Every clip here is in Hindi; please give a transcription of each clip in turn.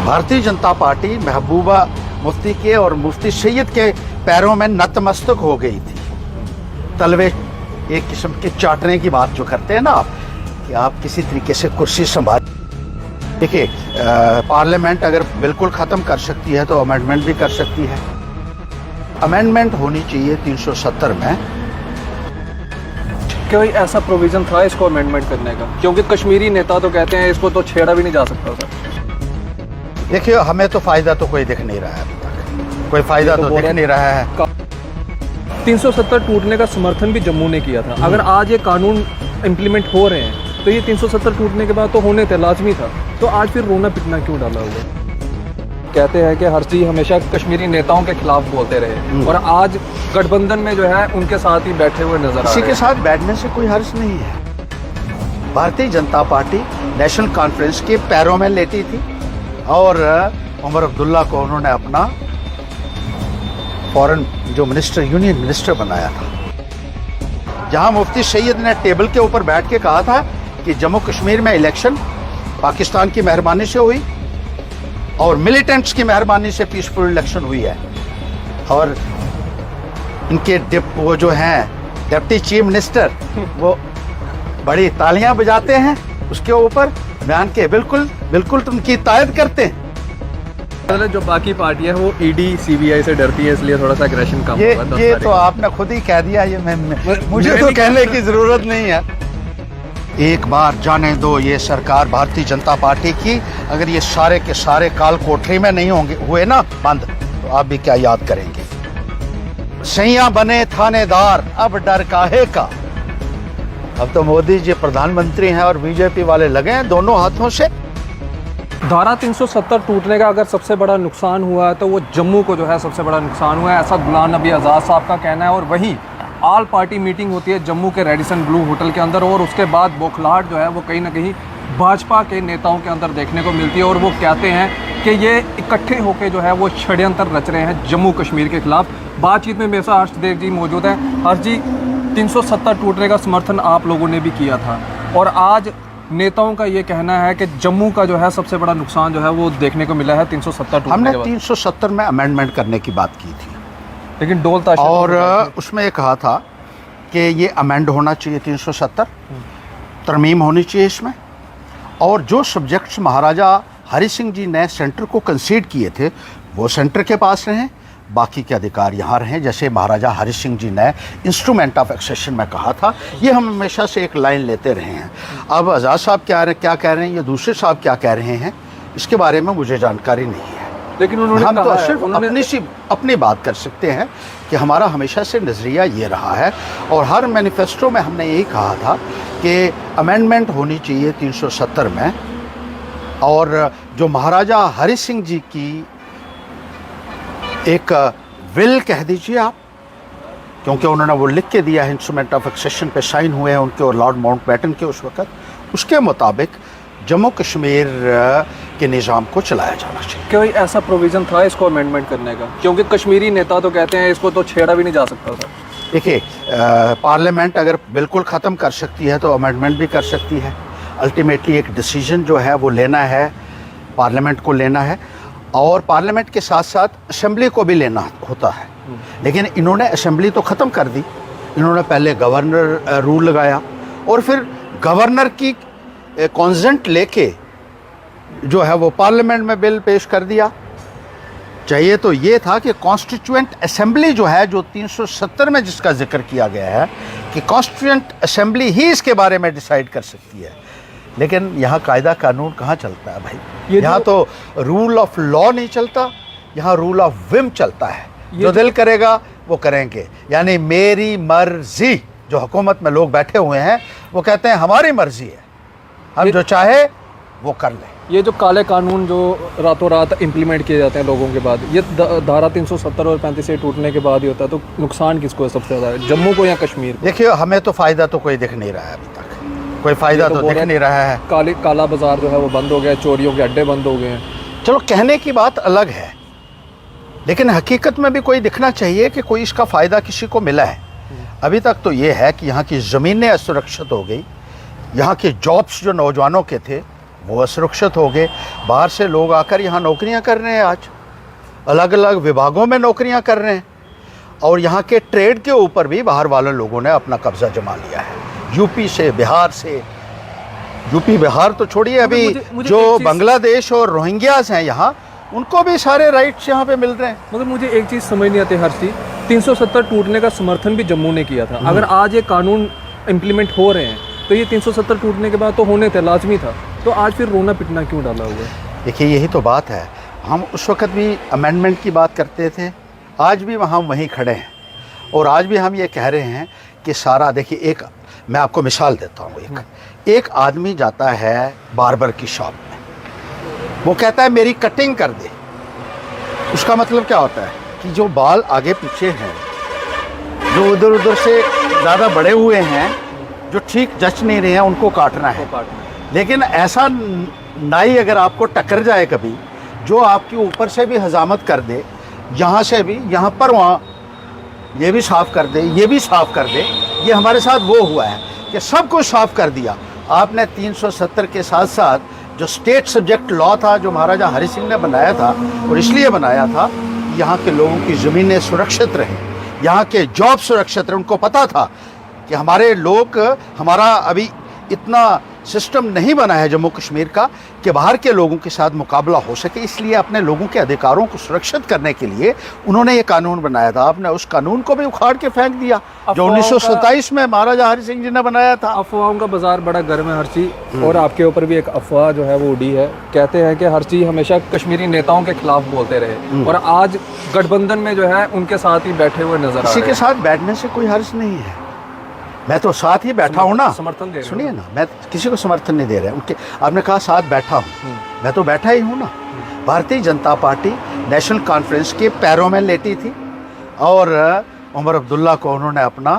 भारतीय जनता पार्टी महबूबा मुफ्ती के और मुफ्ती सैयद के पैरों में नतमस्तक हो गई थी। तलवे एक किस्म के चाटने की बात जो करते हैं ना आप, कि आप किसी तरीके से कुर्सी संभाल। देखिए, पार्लियामेंट अगर बिल्कुल ख़त्म कर सकती है तो अमेंडमेंट भी कर सकती है। अमेंडमेंट होनी चाहिए 370 में। कोई ऐसा प्रोविज़न था इसको अमेंडमेंट करने का? क्योंकि कश्मीरी नेता तो कहते हैं इसको तो छेड़ा भी नहीं जा सकता सर। देखिए, हमें तो फ़ायदा तो कोई दिख नहीं रहा है अभी तक, कोई फ़ायदा तो दिख नहीं रहा है। 370 टूटने का समर्थन भी जम्मू ने किया था। अगर आज ये कानून इम्प्लीमेंट हो रहे हैं तो ये 370 टूटने के बाद तो होने थे, लाजमी था। तो आज फिर रोना पिटना क्यों डाला हुआ? कहते हैं कि हर्षी हमेशा कश्मीरी नेताओं के खिलाफ बोलते रहे और आज गठबंधन में जो है उनके साथ ही बैठे हुए नजर आ रहे हैं। किसी के साथ बैठने से कोई हर्ष नहीं है। Bharatiya Janata party national conference के पैरों में लेटी थी और उमर अब्दुल्ला को उन्होंने अपना फॉरेन जो मिनिस्टर, यूनियन मिनिस्टर बनाया था। जहां मुफ्ती सैयद ने टेबल के ऊपर बैठ के कहा था कि जम्मू कश्मीर में इलेक्शन पाकिस्तान की मेहरबानी से हुई और मिलिटेंट्स की मेहरबानी से पीसफुल इलेक्शन हुई है। और इनके वो जो हैं डिप्टी चीफ मिनिस्टर, वो बड़ी तालियां बजाते हैं उसके ऊपर बयान के, बिल्कुल तो उनकी तायद करते हैं। जो बाकी पार्टियां हैं वो ईडी सीबीआई से डरती है, इसलिए थोड़ा सा एग्रेशन कम होगा। ये तो आपने खुद ही कह दिया, ये मुझे तो कहने की जरूरत नहीं है। एक बार जाने दो ये सरकार भारतीय जनता पार्टी की, अगर ये सारे के सारे काल कोठरी में नहीं होंगे हुए ना बंद, तो आप भी क्या याद करेंगे। सैया बने थानेदार अब डर काहे का। अब तो मोदी जी प्रधानमंत्री हैं और बीजेपी वाले लगे हैं दोनों हाथों से। धारा 370 टूटने का अगर सबसे बड़ा नुकसान हुआ है तो वो जम्मू को जो है सबसे बड़ा नुकसान हुआ है, ऐसा गुलाम नबी आज़ाद साहब का कहना है। और वहीं ऑल पार्टी मीटिंग होती है जम्मू के रेडिसन ब्लू होटल के अंदर और उसके बाद बौखलाहट जो है वो कहीं ना कहीं भाजपा के नेताओं के अंदर देखने को मिलती है और वो कहते हैं कि ये इकट्ठे होकर जो है वो षड्यंत्र रच रहे हैं जम्मू कश्मीर के खिलाफ। बातचीत में मेरे साथ हर्षदेव जी मौजूद हैं। हर्ष जी, 370 टूटने का समर्थन आप लोगों ने भी किया था और आज नेताओं का ये कहना है कि जम्मू का जो है सबसे बड़ा नुकसान जो है वो देखने को मिला है 370 टूटने हमने के बाद। 370 में अमेंडमेंट करने की बात की थी, लेकिन डोल ताशा और उसमें ये कहा था कि ये अमेंड होना चाहिए 370, तरमीम होनी चाहिए इसमें। और जो सब्जेक्ट्स महाराजा हरि सिंह जी ने सेंटर को कंसीड किए थे वो सेंटर के पास रहें, बाकी के अधिकार यहाँ रहें। जैसे महाराजा हरि सिंह जी ने इंस्ट्रूमेंट ऑफ एक्सेशन में कहा था, ये हम हमेशा से एक लाइन लेते रहे हैं। अब आज़ाद साहब क्या कह रहे हैं या दूसरे साहब क्या कह रहे हैं, इसके बारे में मुझे जानकारी नहीं है। लेकिन उन्होंने हम कहा तो सिर्फ अपनी बात कर सकते हैं कि हमारा हमेशा से नज़रिया ये रहा है और हर मैनिफेस्टो में हमने यही कहा था कि अमेंडमेंट होनी चाहिए 370 में। और जो महाराजा हरि सिंह जी की एक विल कह दीजिए आप, क्योंकि उन्होंने वो लिख के दिया है, इंस्ट्रूमेंट ऑफ एक्सेशन पे साइन हुए हैं उनके और लॉर्ड माउंटबेटन के उस वक़्त, उसके मुताबिक जम्मू कश्मीर के निज़ाम को चलाया जाना चाहिए। कोई ऐसा प्रोविज़न था इसको अमेंडमेंट करने का? क्योंकि कश्मीरी नेता तो कहते हैं इसको तो छेड़ा भी नहीं जा सकता सर। देखिए, पार्लियामेंट अगर बिल्कुल ख़त्म कर सकती है तो अमेंडमेंट भी कर सकती है। अल्टीमेटली एक डिसीजन जो है वो लेना है, पार्लियामेंट को लेना है और पार्लियामेंट के साथ साथ असेंबली को भी लेना होता है। लेकिन इन्होंने असेंबली तो ख़त्म कर दी, इन्होंने पहले गवर्नर रूल लगाया और फिर गवर्नर की कॉन्सेंट लेके जो है वो पार्लियामेंट में बिल पेश कर दिया। चाहिए तो ये था कि कॉन्स्टिट्यूएंट असेंबली जो है, जो 370 में जिसका जिक्र किया गया है कि कॉन्स्टिट्यूएंट असेंबली ही इसके बारे में डिसाइड कर सकती है। लेकिन यहाँ कायदा कानून कहाँ चलता है भाई, यहाँ तो रूल ऑफ लॉ नहीं चलता, यहाँ रूल ऑफ विम चलता है। जो दिल करेगा वो करेंगे, यानी मेरी मर्जी। जो हुकूमत में लोग बैठे हुए हैं वो कहते हैं हमारी मर्जी है, हम जो चाहे वो कर लें। ये जो काले कानून जो रातों रात इम्प्लीमेंट किए जाते हैं लोगों के बाद, ये धारा 370 और 35 से टूटने के बाद ही होता है, तो नुकसान किसको है सबसे ज़्यादा, जम्मू को या कश्मीर को? देखिए, हमें तो फ़ायदा तो कोई दिख नहीं रहा है, अभी तक कोई फ़ायदा तो दिख नहीं रहा है। काला बाजार जो है वो बंद हो गया, चोरियों के अड्डे बंद हो गए हैं। चलो, कहने की बात अलग है, लेकिन हकीकत में भी कोई दिखना चाहिए कि कोई इसका फ़ायदा किसी को मिला है। अभी तक तो ये है कि यहाँ की ज़मीनें असुरक्षित हो गई, यहाँ के जॉब्स जो नौजवानों के थे वो असुरक्षित हो गए। बाहर से लोग आकर यहाँ नौकरियाँ कर रहे हैं, आज अलग अलग विभागों में नौकरियाँ कर रहे हैं, और यहाँ के ट्रेड के ऊपर भी बाहर वाले लोगों ने अपना कब्जा जमा लिया है। यूपी से, बिहार से, यूपी बिहार तो छोड़िए, अभी मुझे जो बांग्लादेश और रोहिंग्यास हैं यहाँ, उनको भी सारे राइट्स यहाँ पे मिल रहे हैं। मगर मुझे एक चीज़ समझ नहीं आती हर्षी, 370 टूटने का समर्थन भी जम्मू ने किया था। अगर आज ये कानून इम्प्लीमेंट हो रहे हैं तो ये 370 टूटने के बाद तो होने थे, लाजमी था, तो आज फिर रोना पिटना क्यों डाला हुआ है? देखिए यही तो बात है, हम उस वक़्त भी अमेंडमेंट की बात करते थे, आज भी हम वहीं खड़े हैं, और आज भी हम ये कह रहे हैं कि सारा, देखिए एक मैं आपको मिसाल देता हूँ, एक आदमी जाता है बार्बर की शॉप में, वो कहता है मेरी कटिंग कर दे। उसका मतलब क्या होता है कि जो बाल आगे पीछे हैं, जो उधर उधर से ज़्यादा बड़े हुए हैं, जो ठीक जच नहीं रहे हैं, उनको काटना है। लेकिन ऐसा नाई अगर आपको टक्कर जाए कभी, जो आपके ऊपर से भी हजामत कर दे, यहाँ से भी, यहाँ पर वहाँ, ये भी साफ़ कर दे, ये भी साफ़ कर दे, ये हमारे साथ वो हुआ है कि सब कुछ साफ़ कर दिया आपने। 370 के साथ साथ जो स्टेट सब्जेक्ट लॉ था, जो महाराजा हरि सिंह ने बनाया था, और इसलिए बनाया था यहाँ के लोगों की ज़मीनें सुरक्षित रहें, यहाँ के जॉब सुरक्षित रहे। उनको पता था कि हमारे लोग, हमारा अभी इतना सिस्टम नहीं बना है जम्मू कश्मीर का कि बाहर के लोगों के साथ मुकाबला हो सके, इसलिए अपने लोगों के अधिकारों को सुरक्षित करने के लिए उन्होंने ये कानून बनाया था। आपने उस कानून को भी उखाड़ के फेंक दिया जो 1927 में महाराजा हरि सिंह जी ने बनाया था। अफवाहों का बाजार बड़ा गर्म है हर्षी, और आपके ऊपर भी एक अफवाह जो है वो उड़ी है। कहते हैं कि हर्षी हमेशा कश्मीरी नेताओं के खिलाफ बोलते रहे, और आज गठबंधन में जो है उनके साथ ही बैठे हुए नजर आ रहे हैं। किसी के साथ बैठने से कोई हर्ज नहीं है, मैं तो साथ ही बैठा हूँ ना। समर्थन दे रहे, सुनिए ना, मैं किसी को समर्थन नहीं दे रहा उनके, आपने कहा साथ बैठा हूँ, मैं तो बैठा ही हूँ ना। Bharatiya Janata party national conference के पैरों में लेटी थी, और उमर अब्दुल्ला को उन्होंने अपना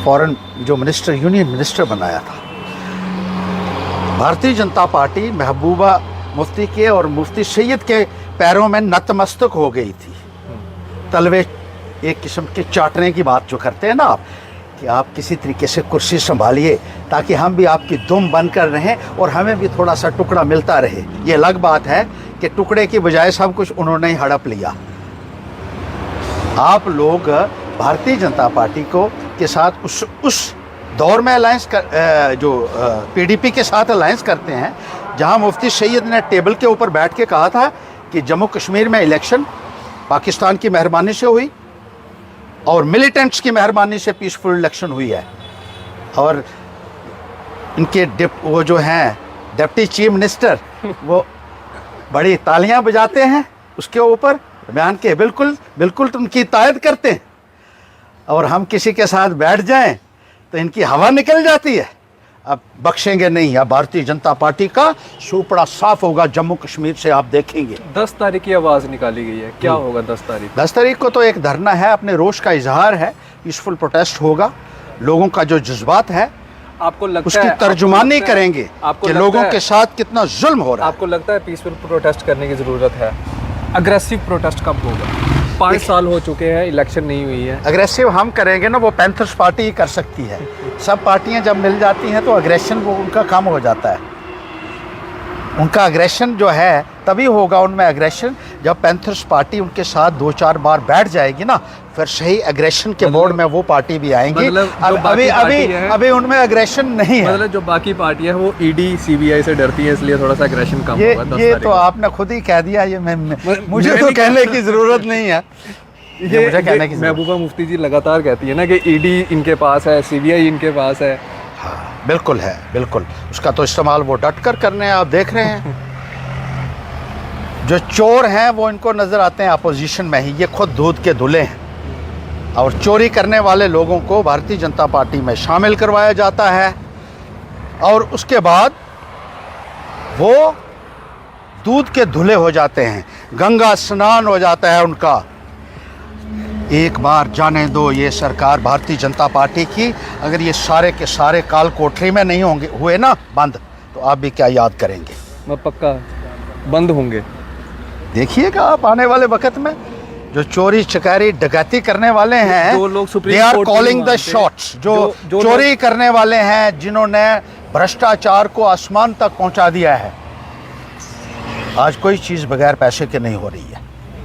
फॉरेन जो मिनिस्टर, यूनियन मिनिस्टर बनाया था। भारतीय जनता पार्टी महबूबा मुफ्ती के और मुफ्ती सैयद के पैरों में नतमस्तक हो गई थी। तलवे एक किस्म के चाटने की बात जो करते हैं ना आप, कि आप किसी तरीके से कुर्सी संभालिए ताकि हम भी आपकी दुम बनकर रहें और हमें भी थोड़ा सा टुकड़ा मिलता रहे। ये अलग बात है कि टुकड़े की बजाय सब कुछ उन्होंने ही हड़प लिया। आप लोग भारतीय जनता पार्टी को के साथ उस दौर में अलायंस जो पीडीपी के साथ अलायंस करते हैं, जहां मुफ्ती सैयद ने टेबल के ऊपर बैठ के कहा था कि जम्मू कश्मीर में इलेक्शन पाकिस्तान की मेहरबानी से हुई और मिलिटेंट्स की मेहरबानी से पीसफुल इलेक्शन हुई है, और इनके वो जो हैं डिप्टी चीफ मिनिस्टर, वो बड़ी तालियां बजाते हैं उसके ऊपर बयान के, बिल्कुल उनकी तायद करते हैं, और हम किसी के साथ बैठ जाएं तो इनकी हवा निकल जाती है। अब बख्शेंगे नहीं, अब भारतीय जनता पार्टी का सूपड़ा साफ होगा जम्मू कश्मीर से, आप देखेंगे। 10 तारीख की आवाज़ निकाली गई है, क्या होगा 10 तारीख? 10 तारीख को तो एक धरना है, अपने रोष का इजहार है, पीसफुल प्रोटेस्ट होगा। लोगों का जो जज्बात है आपको लगता उसकी है तर्जुमानी करेंगे कि लोगों के साथ कितना जुल्म हो रहा है। आपको लगता है पीसफुल प्रोटेस्ट करने की ज़रूरत है? अग्रेसिव प्रोटेस्ट कब होगा? 5 साल हो चुके हैं, इलेक्शन नहीं हुई है। अग्रेसिव हम करेंगे ना, वो पैंथर्स पार्टी ही कर सकती है। सब पार्टियां जब मिल जाती हैं तो अग्रेशन वो उनका काम हो जाता है। उनका अग्रेशन जो है तभी होगा उनमें अग्रेशन जब पैंथर्स पार्टी उनके साथ 2-4 बार बैठ जाएगी ना, फिर सही अग्रेशन के मोड में वो पार्टी भी आएंगी। अभी उनमें अग्रेशन नहीं है। मतलब जो बाकी पार्टियां हैं वो ईडी सीबीआई से डरती है, इसलिए थोड़ा सा अग्रेशन कम होगा। ये तो आपने खुद ही कह दिया, ये मुझे तो कहने की जरूरत नहीं है। ये मुझे कहने की महबूबा मुफ्ती जी लगातार कहती है ना कि ईडी इनके पास है, सीबीआई इनके पास है। हाँ बिल्कुल है, बिल्कुल उसका तो इस्तेमाल वो डट कर करने हैं, आप देख रहे हैं। जो चोर हैं वो इनको नज़र आते हैं अपोजिशन में ही, ये खुद दूध के धुले हैं, और चोरी करने वाले लोगों को भारतीय जनता पार्टी में शामिल करवाया जाता है, और उसके बाद वो दूध के धुले हो जाते हैं, गंगा स्नान हो जाता है उनका। एक बार जाने दो ये सरकार भारतीय जनता पार्टी की, अगर ये सारे के सारे काल कोठरी में नहीं होंगे हुए ना बंद, तो आप भी क्या याद करेंगे? मैं पक्का बंद होंगे। देखिएगा आप आने वाले वक्त में जो चोरी चकारी डकैती करने वाले हैं, जो लोग they are calling the shots. जो चोरी करने वाले हैं, जिन्होंने भ्रष्टाचार को आसमान तक पहुंचा दिया है। आज कोई चीज़ बगैर पैसे के नहीं हो रही है।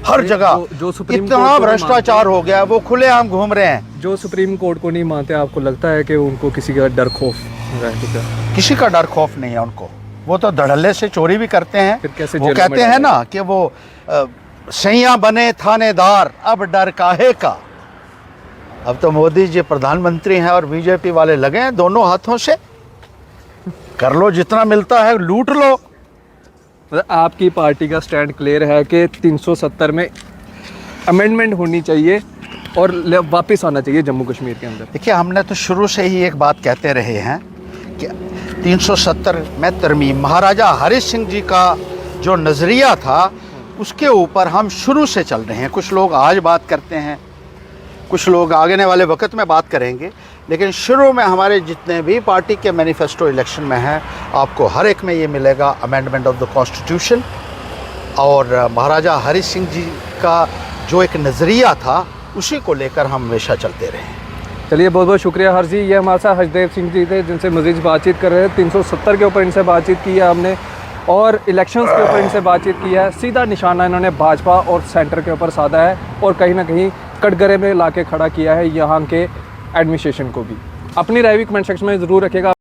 हर जगह जो सुप्रीम इतना कोर्ट को भ्रष्टाचार हो गया, वो खुलेआम घूम रहे हैं। जो सुप्रीम कोर्ट को नहीं मानते, आपको लगता है कि उनको किसी का डर खौफ रह चुका है? किसी का डर खौफ नहीं है उनको। वो तो धड़ल्ले से चोरी भी करते हैं। फिर कैसे वो जेलों में कहते हैं डालें? ना कि वो सैया बने थानेदार, अब डर काहे का। अब तो मोदी जी प्रधानमंत्री हैं और बीजेपी वाले लगे हैं दोनों हाथों से। कर लो, जितना मिलता है लूट लो। मतलब आपकी पार्टी का स्टैंड क्लियर है कि 370 में अमेंडमेंट होनी चाहिए और वापस आना चाहिए जम्मू कश्मीर के अंदर। देखिए, हमने तो शुरू से ही एक बात कहते रहे हैं कि 370 में तरमीम, महाराजा हरि सिंह जी का जो नज़रिया था उसके ऊपर हम शुरू से चल रहे हैं। कुछ लोग आज बात करते हैं, कुछ लोग आगे वाले वक्त में बात करेंगे, लेकिन शुरू में हमारे जितने भी पार्टी के मैनिफेस्टो इलेक्शन में हैं, आपको हर एक में ये मिलेगा अमेंडमेंट ऑफ द कॉन्स्टिट्यूशन। और महाराजा हरि सिंह जी का जो एक नज़रिया था उसी को लेकर हम हमेशा चलते रहे हैं। चलिए, बहुत बहुत शुक्रिया हर जी। ये हमारे साथ हरदेव सिंह जी थे जिनसे मज़ीद बातचीत कर रहे हैं। 370 के ऊपर इनसे बातचीत की है हमने और इलेक्शंस के ऊपर इनसे बातचीत की है। सीधा निशाना इन्होंने भाजपा और सेंटर के ऊपर साधा है और कहीं ना कहीं कटघरे में ला के खड़ा किया है यहाँ के एडमिनिस्ट्रेशन को भी। अपनी राय भी कमेंट सेक्शन में ज़रूर रखिएगा।